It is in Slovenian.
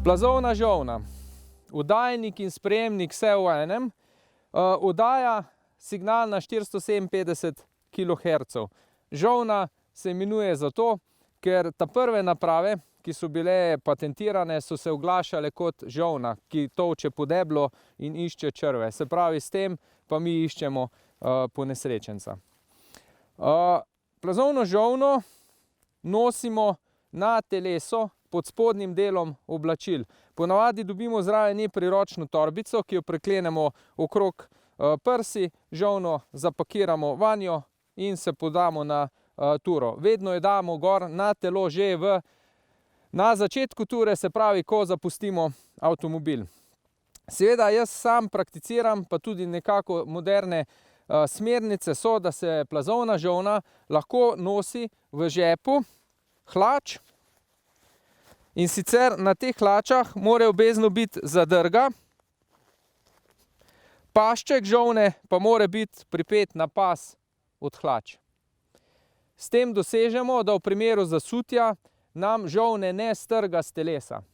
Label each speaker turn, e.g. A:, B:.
A: Plazovna žolna. Oddajnik in sprejemnik vse v enem. Oddaja signal na 457 kHz. Žolna se imenuje zato, ker ta prve naprave, ki so bile patentirane, so se oglašale kot žolna, ki tolče po deblu in išče črve. Se pravi, s tem pa mi iščemo ponesrečenca. Plazovno žolno nosimo na telesu pod spodnjim delom oblačil. Ponavadi dobimo zraven priročno torbico, ki jo priklenemo okrog prsi, žolno zapakiramo vanjo in se podamo na turo. Vedno jo damo gor na telo že na začetku ture, se pravi, ko zapustimo avtomobil. Seveda jaz sam prakticiram, pa tudi nekako moderne smernice so, da se plazovna žolna lahko nosi v žepu hlač. In sicer na teh hlačah mora obvezno biti zadrga, pašček žolne pa mora biti pripet na pas od hlač. S tem dosežemo, da v primeru zasutja nam žolne ne strga s telesa.